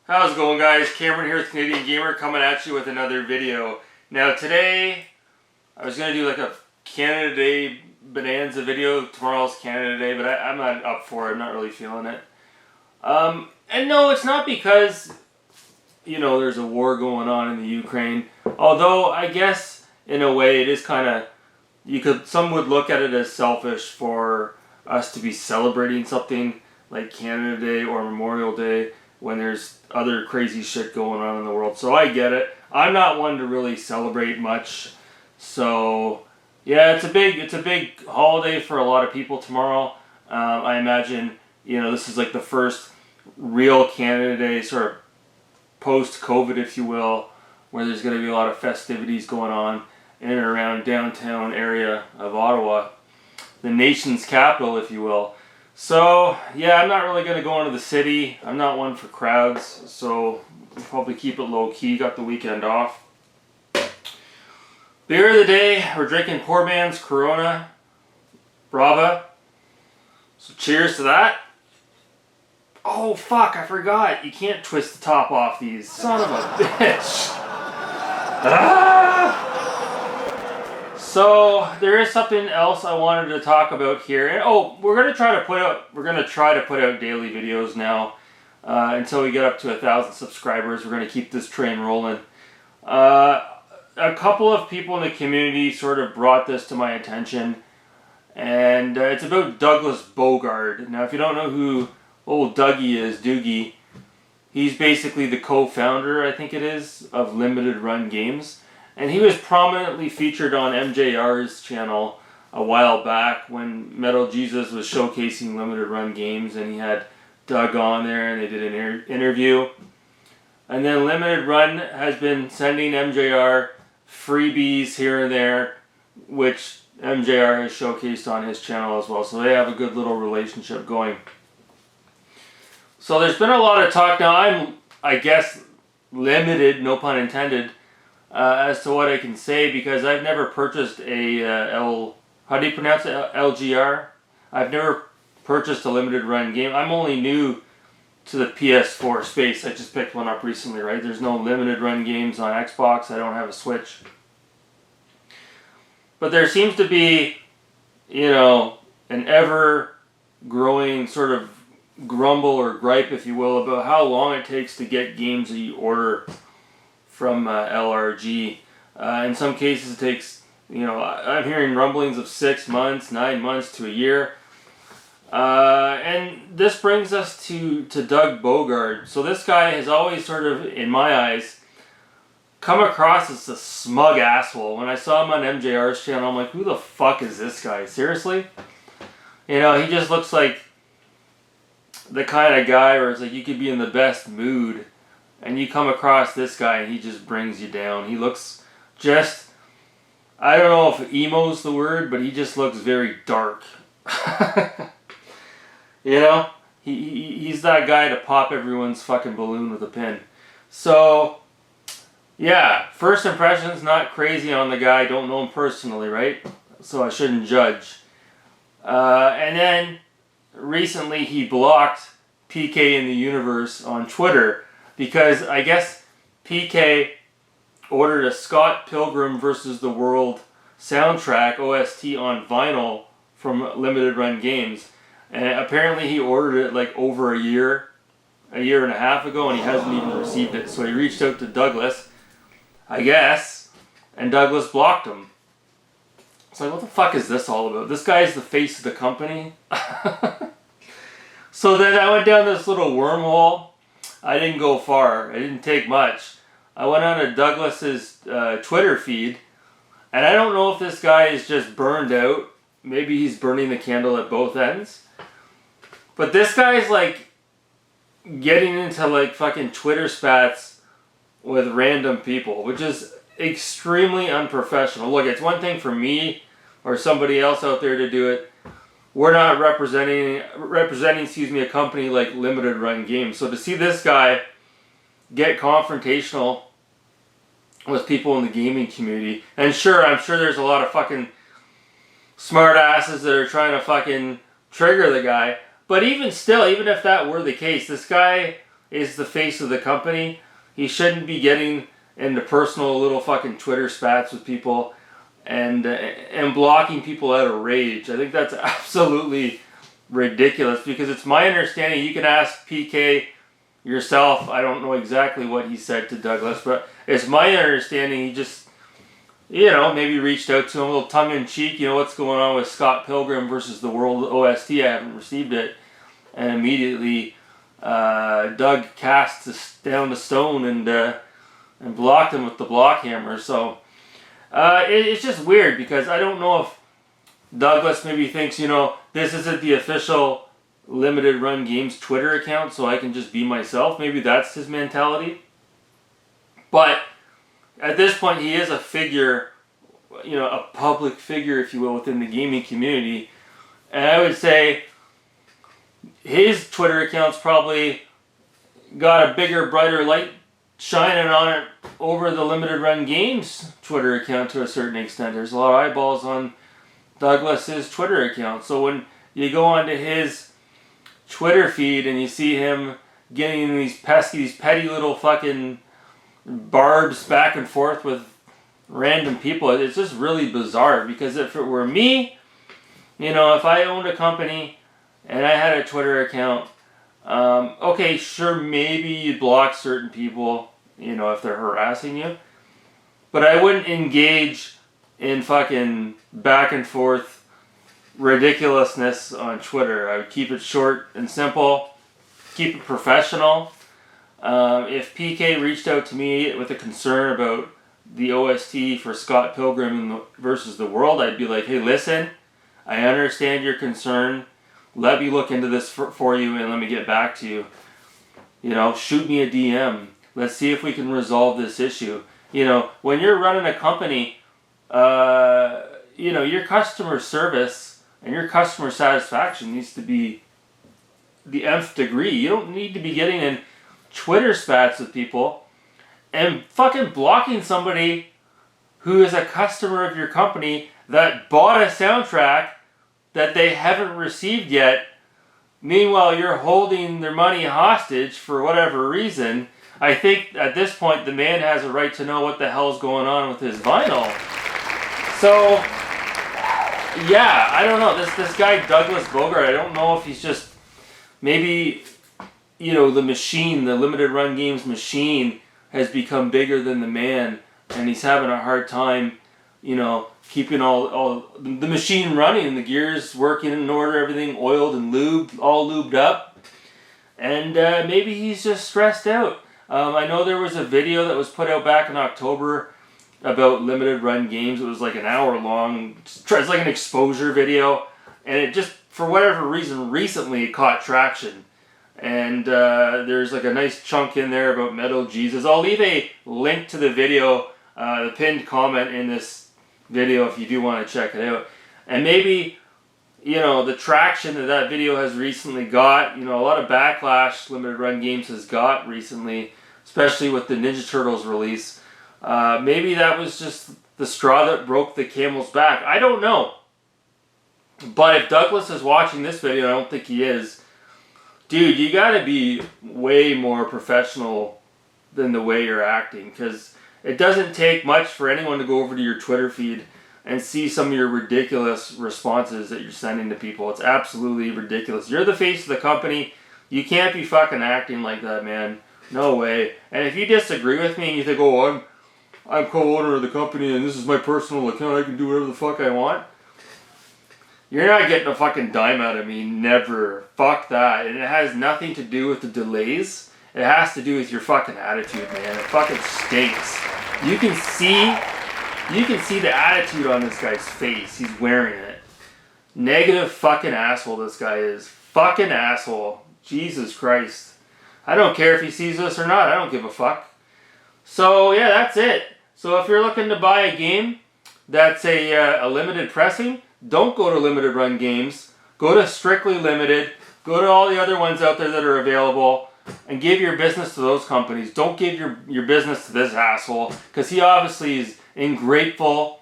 How's it going, guys? Cameron here with Canadian Gamer coming at you with another video. Now today, I was going to do like a Canada Day Bonanza video. Tomorrow's Canada Day, but I'm not up for it. I'm not really feeling it. And no, it's not because, you know, there's a war going on in the Ukraine. Although, I guess, in a way, it is kind of, some would look at it as selfish for us to be celebrating something like Canada Day or Memorial Day when there's other crazy shit going on in the world. So I get it. I'm not one to really celebrate much. So yeah, it's a big holiday for a lot of people tomorrow. I imagine, you know, this is like the first real Canada Day, sort of post-COVID, if you will, where there's going to be a lot of festivities going on in and around downtown area of Ottawa, the nation's capital, if you will. So, yeah, I'm not really going to go into the city. I'm not one for crowds, so I'll probably keep it low-key. Got the weekend off. Beer of the day, we're drinking poor man's Corona Brava. So cheers to that. Oh, fuck, I forgot. You can't twist the top off these. Son of a bitch. Ah! So there is something else I wanted to talk about here. And we're gonna try to put out daily videos now until we get up to 1,000 subscribers. We're gonna keep this train rolling. A couple of people in the community sort of brought this to my attention, and it's about Douglas Bogard. Now, if you don't know who old Dougie is, Doogie, he's basically the co-founder, I think it is, of Limited Run Games. And he was prominently featured on MJR's channel a while back when Metal Jesus was showcasing Limited Run Games, and he had Doug on there and they did an interview. And then Limited Run has been sending MJR freebies here and there, which MJR has showcased on his channel as well. So they have a good little relationship going. So there's been a lot of talk. Now I'm, I guess, limited, no pun intended, as to what I can say, because I've never purchased a how do you pronounce it? LGR? I've never purchased a Limited Run game. I'm only new to the PS4 space. I just picked one up recently, right? There's no Limited Run games on Xbox. I don't have a Switch. But there seems to be, you know, an ever-growing sort of grumble or gripe, if you will, about how long it takes to get games that you order from LRG. In some cases it takes, you know, I'm hearing rumblings of 6 months, 9 months to a year. And this brings us to Doug Bogard. So this guy has always sort of, in my eyes, come across as a smug asshole. When I saw him on MJR's channel, I'm like, who the fuck is this guy? Seriously? You know, he just looks like the kind of guy where it's like you could be in the best mood and you come across this guy and he just brings you down. He looks just, I don't know if emo's the word, but he just looks very dark. You know? He's that guy to pop everyone's fucking balloon with a pin. So, yeah, first impressions, not crazy on the guy. Don't know him personally, right? So I shouldn't judge. And then recently he blocked PK in the Universe on Twitter because I guess PK ordered a Scott Pilgrim vs. the World soundtrack OST on vinyl from Limited Run Games, and apparently he ordered it like over a year and a half ago, and he hasn't even received it. So he reached out to Douglas, I guess, and Douglas blocked him. It's like, what the fuck is this all about? This guy is the face of the company. So then I went down this little wormhole. I didn't go far. I didn't take much. I went on to Douglas's Twitter feed, and I don't know if this guy is just burned out. Maybe he's burning the candle at both ends. But this guy's like getting into like fucking Twitter spats with random people, which is extremely unprofessional. Look, it's one thing for me or somebody else out there to do it. We're not representing, a company like Limited Run Games. So to see this guy get confrontational with people in the gaming community, and sure, I'm sure there's a lot of fucking smart asses that are trying to fucking trigger the guy, but even still, even if that were the case, this guy is the face of the company, he shouldn't be getting into personal little fucking Twitter spats with people and blocking people out of rage. I think that's absolutely ridiculous, because it's my understanding, you can ask PK yourself, I don't know exactly what he said to Douglas, but it's my understanding he just, maybe reached out to him a little tongue-in-cheek, what's going on with Scott Pilgrim versus the World OST, I haven't received it, and immediately Doug cast down the stone and blocked him with the block hammer. So it's just weird, because I don't know if Douglas maybe thinks, this isn't the official Limited Run Games Twitter account, so I can just be myself. Maybe that's his mentality. But at this point, he is a figure, a public figure, if you will, within the gaming community. And I would say his Twitter account's probably got a bigger, brighter light shining on it over the Limited Run Games Twitter account to a certain extent. There's a lot of eyeballs on Douglas's Twitter account. So when you go onto his Twitter feed and you see him getting these petty little fucking barbs back and forth with random people, it's just really bizarre. Because if it were me, if I owned a company and I had a Twitter account, okay, sure, maybe you'd block certain people, if they're harassing you. But I wouldn't engage in fucking back and forth ridiculousness on Twitter. I would keep it short and simple, keep it professional. If PK reached out to me with a concern about the OST for Scott Pilgrim versus the World, I'd be like, hey, listen, I understand your concern. Let me look into this for you and let me get back to you. Shoot me a DM. Let's see if we can resolve this issue. When you're running a company, your customer service and your customer satisfaction needs to be the nth degree. You don't need to be getting in Twitter spats with people and fucking blocking somebody who is a customer of your company that bought a soundtrack that they haven't received yet. Meanwhile, you're holding their money hostage for whatever reason. I think at this point the man has a right to know what the hell's going on with his vinyl. So, yeah, I don't know. This guy Douglas Bogart, I don't know if he's just maybe, the machine, the Limited Run Games machine has become bigger than the man, and he's having a hard time, keeping all the machine running, the gears working in order, everything oiled and lubed, all lubed up. And maybe he's just stressed out. I know there was a video that was put out back in October about Limited Run Games. It was like an hour long. It's like an exposure video. And it just, for whatever reason, recently it caught traction. And there's like a nice chunk in there about Metal Jesus. I'll leave a link to the video, the pinned comment in this video if you do want to check it out. And maybe, the traction that video has recently got, a lot of backlash Limited Run Games has got recently, especially with the Ninja Turtles release. Maybe that was just the straw that broke the camel's back. I don't know. But if Douglas is watching this video, I don't think he is, dude, you gotta be way more professional than the way you're acting, because it doesn't take much for anyone to go over to your Twitter feed and see some of your ridiculous responses that you're sending to people. It's absolutely ridiculous. You're the face of the company. You can't be fucking acting like that, man. No way. And if you disagree with me and you think, oh, I'm co-owner of the company and this is my personal account, I can do whatever the fuck I want, you're not getting a fucking dime out of me. Never. Fuck that. And it has nothing to do with the delays. It has to do with your fucking attitude, man. It fucking stinks. You can see the attitude on this guy's face. He's wearing it. Negative fucking asshole this guy is. Fucking asshole. Jesus Christ. I don't care if he sees this or not. I don't give a fuck. So, yeah, that's it. So if you're looking to buy a game that's a limited pressing, don't go to Limited Run Games. Go to Strictly Limited. Go to all the other ones out there that are available and give your business to those companies. Don't give your business to this asshole, because he obviously is ingrateful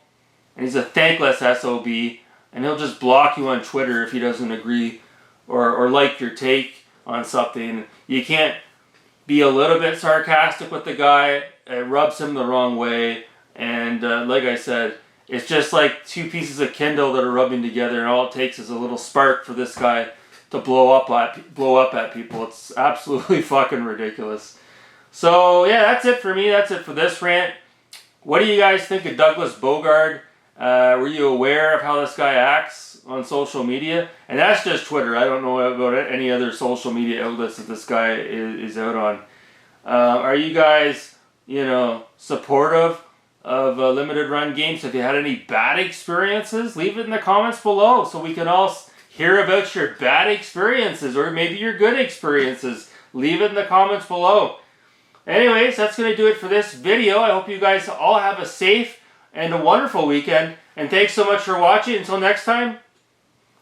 and he's a thankless SOB, and he'll just block you on Twitter if he doesn't agree or like your take on something. You can't be a little bit sarcastic with the guy. It rubs him the wrong way. And like I said, it's just like two pieces of Kindle that are rubbing together, and all it takes is a little spark for this guy to blow up at people. It's absolutely fucking ridiculous. So yeah, that's it for me. That's it for this rant. What do you guys think of Douglas Bogard? Were you aware of how this guy acts on social media? And that's just Twitter. I don't know about any other social media outlets that this guy is out on. Are you guys, supportive of limited run games? If you had any bad experiences, leave it in the comments below so we can all hear about your bad experiences, or maybe your good experiences. Leave it in the comments below. Anyways, that's going to do it for this video. I hope you guys all have a safe and a wonderful weekend. And thanks so much for watching. Until next time,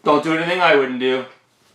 don't do anything I wouldn't do.